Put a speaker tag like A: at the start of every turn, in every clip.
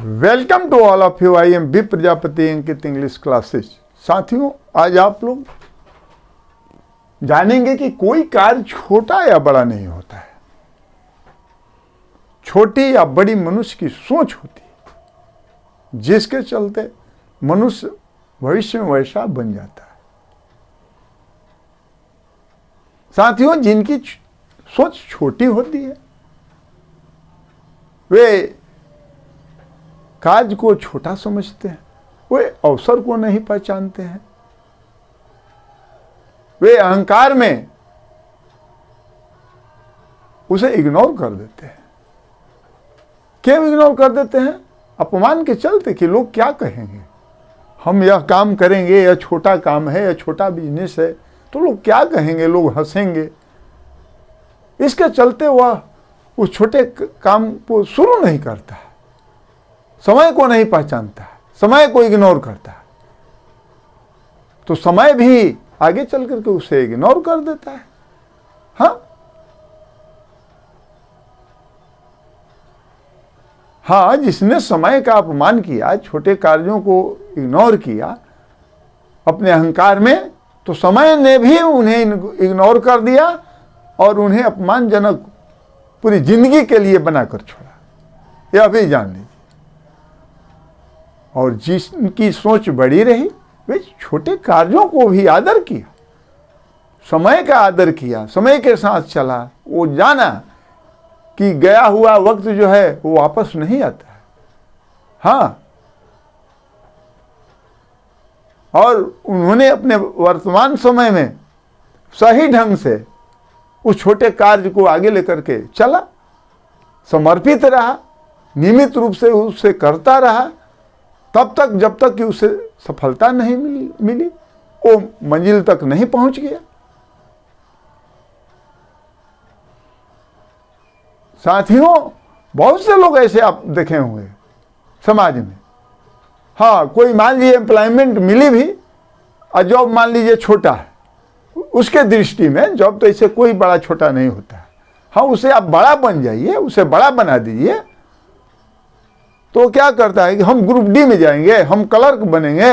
A: Welcome to all of you. I am B Prajapati Ankit English classes. साथियों, आज आप लोग जानेंगे कि कोई कार्य छोटा या बड़ा नहीं होता है। छोटी या बड़ी मनुष्य की सोच होती है, जिसके चलते मनुष्य भविष्य में वैसा बन जाता है। साथियों, जिनकी सोच छोटी होती है वे कार्य को छोटा समझते हैं, वे अवसर को नहीं पहचानते हैं, वे अहंकार में उसे इग्नोर कर देते हैं। क्यों इग्नोर कर देते हैं? अपमान के चलते कि लोग क्या कहेंगे, हम यह काम करेंगे, यह छोटा काम है, यह छोटा बिजनेस है, तो लोग क्या कहेंगे, लोग हंसेंगे। इसके चलते वह उस छोटे काम को शुरू नहीं करता है, समय को नहीं पहचानता है, समय को इग्नोर करता है, तो समय भी आगे चल करके उसे इग्नोर कर देता है। हाँ, जिसने समय का अपमान किया, छोटे कार्यों को इग्नोर किया अपने अहंकार में, तो समय ने भी उन्हें इग्नोर कर दिया और उन्हें अपमानजनक पूरी जिंदगी के लिए बनाकर छोड़ा। यह भी जान लीजिए। और जिनकी सोच बड़ी रही, वे छोटे कार्यों को भी आदर किया, समय का आदर किया, समय के साथ चला। वो जाना कि गया हुआ वक्त जो है वो वापस नहीं आता है। हाँ, और उन्होंने अपने वर्तमान समय में सही ढंग से उस छोटे कार्य को आगे लेकर के चला, समर्पित रहा, नियमित रूप से उसे करता रहा, तब तक जब तक कि उसे सफलता नहीं मिली, वो मंजिल तक नहीं पहुंच गया। साथियों, बहुत से लोग ऐसे आप देखे होंगे समाज में। हाँ, कोई मान लीजिए एम्प्लॉयमेंट मिली भी और जॉब मान लीजिए छोटा है, उसके दृष्टि में जॉब तो ऐसे कोई बड़ा छोटा नहीं होता है। हाँ, उसे आप बड़ा बन जाइए, उसे बड़ा बना दीजिए, तो क्या करता है कि हम ग्रुप डी में जाएंगे, हम क्लर्क बनेंगे।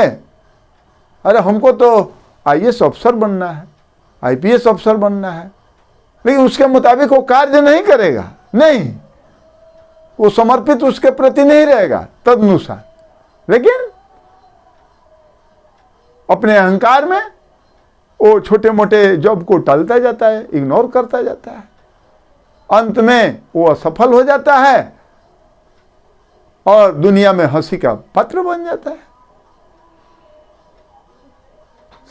A: अरे हमको तो आईएएस अफसर बनना है, आईपीएस अफसर बनना है, लेकिन उसके मुताबिक वो कार्य नहीं करेगा, नहीं, वो समर्पित उसके प्रति नहीं रहेगा तदनुसार, लेकिन अपने अहंकार में वो छोटे मोटे जॉब को टालता जाता है, इग्नोर करता जाता है। अंत में वो असफल हो जाता है और दुनिया में हंसी का पात्र बन जाता है।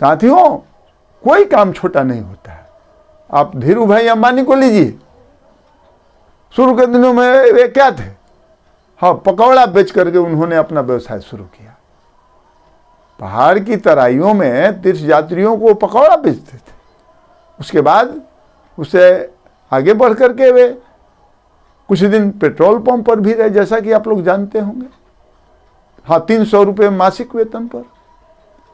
A: साथियों, कोई काम छोटा नहीं होता है। आप धीरू भाई अंबानी को लीजिए, शुरू के दिनों में वे क्या थे? हाँ, पकौड़ा बेच करके उन्होंने अपना व्यवसाय शुरू किया। पहाड़ की तराइयों में तीर्थ यात्रियों को पकौड़ा बेचते थे। उसके बाद उसे आगे बढ़ करके वे कुछ दिन पेट्रोल पंप पर भी रहे, जैसा कि आप लोग जानते होंगे। हाँ, 300 रुपये मासिक वेतन पर।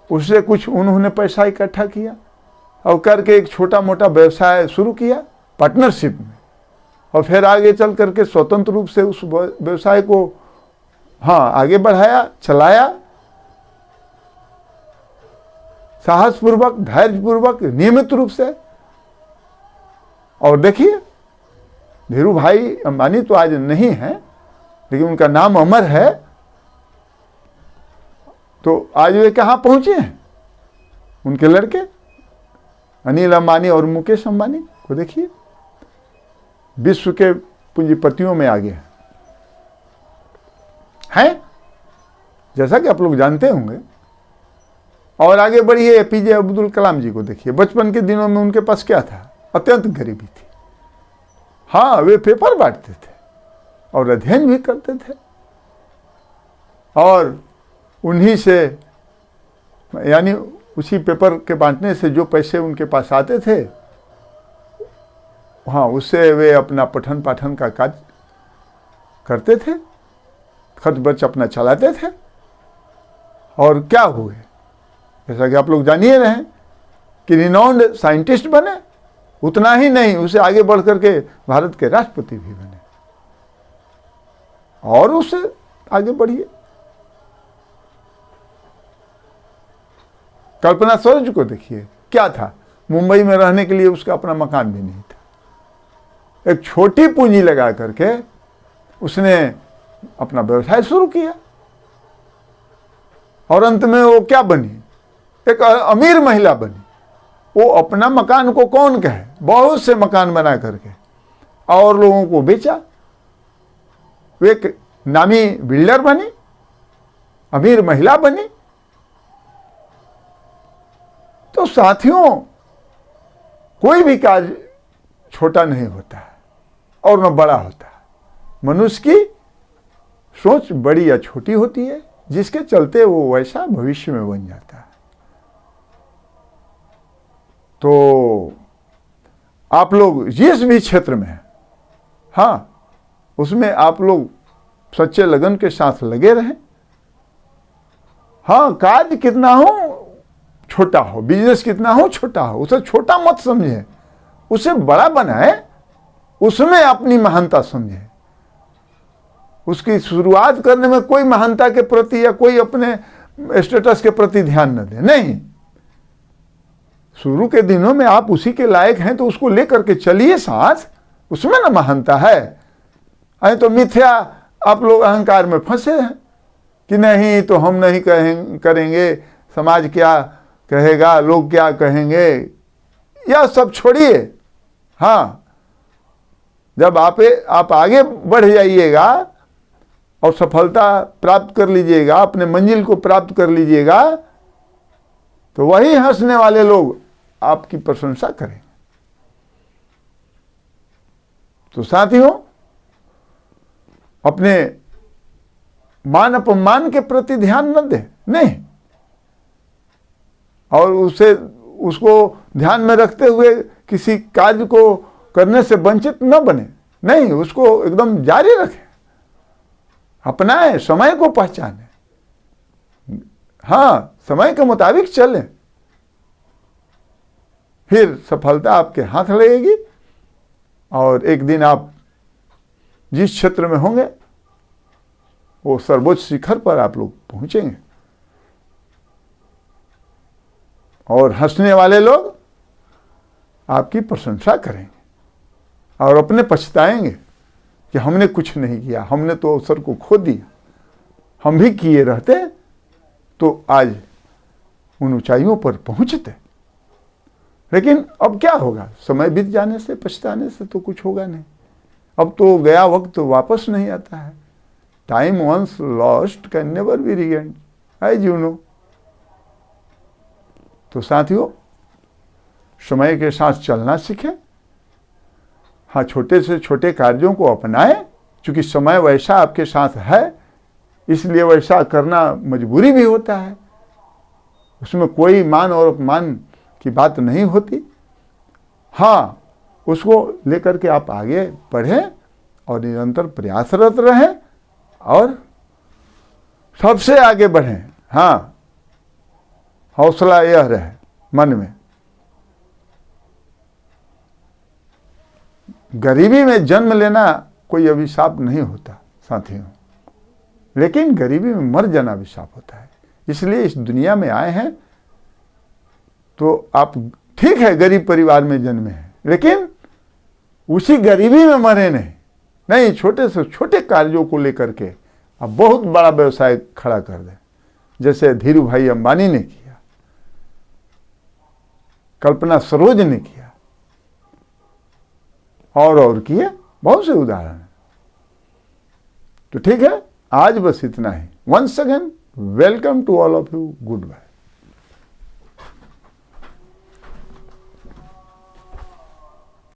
A: उससे कुछ उन्होंने पैसा इकट्ठा किया और करके एक छोटा मोटा व्यवसाय शुरू किया पार्टनरशिप में, और फिर आगे चल करके स्वतंत्र रूप से उस व्यवसाय को आगे बढ़ाया, चलाया, साहसपूर्वक, धैर्यपूर्वक, नियमित रूप से। और देखिए, धीरू भाई अंबानी तो आज नहीं है, लेकिन उनका नाम अमर है। तो आज वे कहाँ पहुंचे हैं? उनके लड़के अनिल अंबानी और मुकेश अंबानी को देखिए, विश्व के पूंजीपतियों में आगे हैं, जैसा कि आप लोग जानते होंगे। और आगे बढ़िए, एपीजे अब्दुल कलाम जी को देखिए। बचपन के दिनों में उनके पास क्या था? अत्यंत गरीबी थी। हाँ, वे पेपर बांटते थे और अध्ययन भी करते थे, और उन्हीं से, यानी उसी पेपर के बांटने से जो पैसे उनके पास आते थे, हाँ, उससे वे अपना पठन पाठन का काज करते थे, खर्च बर्च अपना चलाते थे। और क्या हुए, जैसा कि आप लोग जानिए रहे कि रिनाउंड साइंटिस्ट बने। उतना ही नहीं, उसे आगे बढ़ करके भारत के राष्ट्रपति भी बने। और उस आगे बढ़िए। कल्पना सरोज को देखिए, क्या था, मुंबई में रहने के लिए उसका अपना मकान भी नहीं था। एक छोटी पूंजी लगा करके उसने अपना व्यवसाय शुरू किया और अंत में वो क्या बनी, एक अमीर महिला बनी। वो अपना मकान को कौन कहे, बहुत से मकान बना करके और लोगों को बेचा। वो एक नामी बिल्डर बनी, अमीर महिला बनी। तो साथियों, कोई भी कार्य छोटा नहीं होता है और न बड़ा होता है। मनुष्य की सोच बड़ी या छोटी होती है, जिसके चलते वो वैसा भविष्य में बन जाता है। तो आप लोग जिस भी क्षेत्र में हैं, हाँ, उसमें आप लोग सच्चे लगन के साथ लगे रहें। हाँ, कार्य कितना हो छोटा हो, बिजनेस कितना हो छोटा हो, उसे छोटा मत समझे, उसे बड़ा बनाए, उसमें अपनी महानता समझे। उसकी शुरुआत करने में कोई महानता के प्रति या कोई अपने स्टेटस के प्रति ध्यान न दे, नहीं। शुरू के दिनों में आप उसी के लायक हैं तो उसको लेकर के चलिए साथ, उसमें ना महानता है। अरे तो मिथ्या आप लोग अहंकार में फंसे हैं कि नहीं तो हम नहीं करेंगे, समाज क्या कहेगा, लोग क्या कहेंगे, यह सब छोड़िए। हाँ, जब आप आगे बढ़ जाइएगा और सफलता प्राप्त कर लीजिएगा, अपने मंजिल को प्राप्त कर लीजिएगा, तो वही हंसने वाले लोग आपकी प्रशंसा करेंगे। तो साथियों, अपने मान अपमान के प्रति ध्यान न दें, नहीं, और उसको ध्यान में रखते हुए किसी कार्य को करने से वंचित न बने, नहीं, उसको एकदम जारी रखें, अपनाएं, समय को पहचानें, हाँ, समय के मुताबिक चलें, फिर सफलता आपके हाथ लगेगी और एक दिन आप जिस क्षेत्र में होंगे वो सर्वोच्च शिखर पर आप लोग पहुंचेंगे। और हंसने वाले लोग आपकी प्रशंसा करेंगे और अपने पछताएंगे कि हमने कुछ नहीं किया, हमने तो अवसर को खो दिया, हम भी किए रहते तो आज उन ऊंचाइयों पर पहुंचते। लेकिन अब क्या होगा, समय बीत जाने से, पछताने से तो कुछ होगा नहीं। अब तो गया वक्त तो वापस नहीं आता है। Time once lost can never be regained, as you know. तो साथियों, समय के साथ चलना सीखें। हाँ, छोटे से छोटे कार्यों को अपनाएं, क्योंकि समय वैसा आपके साथ है, इसलिए वैसा करना मजबूरी भी होता है। उसमें कोई मान और अपमान की बात नहीं होती। हाँ, उसको लेकर के आप आगे बढ़ें और निरंतर प्रयासरत रहें और सबसे आगे बढ़ें। हाँ, हौसला यह रहे मन में। गरीबी में जन्म लेना कोई अभिशाप नहीं होता साथियों, लेकिन गरीबी में मर जाना अभिशाप होता है। इसलिए इस दुनिया में आए हैं तो आप ठीक है गरीब परिवार में जन्मे हैं, लेकिन उसी गरीबी में मरे नहीं, छोटे से छोटे कार्यों को लेकर के आप बहुत बड़ा व्यवसाय खड़ा कर दें, जैसे धीरू भाई अंबानी ने किया, कल्पना सरोज ने किया और किए, बहुत से उदाहरण हैं। तो ठीक है, आज बस इतना ही। Once again welcome to all of you, good bye.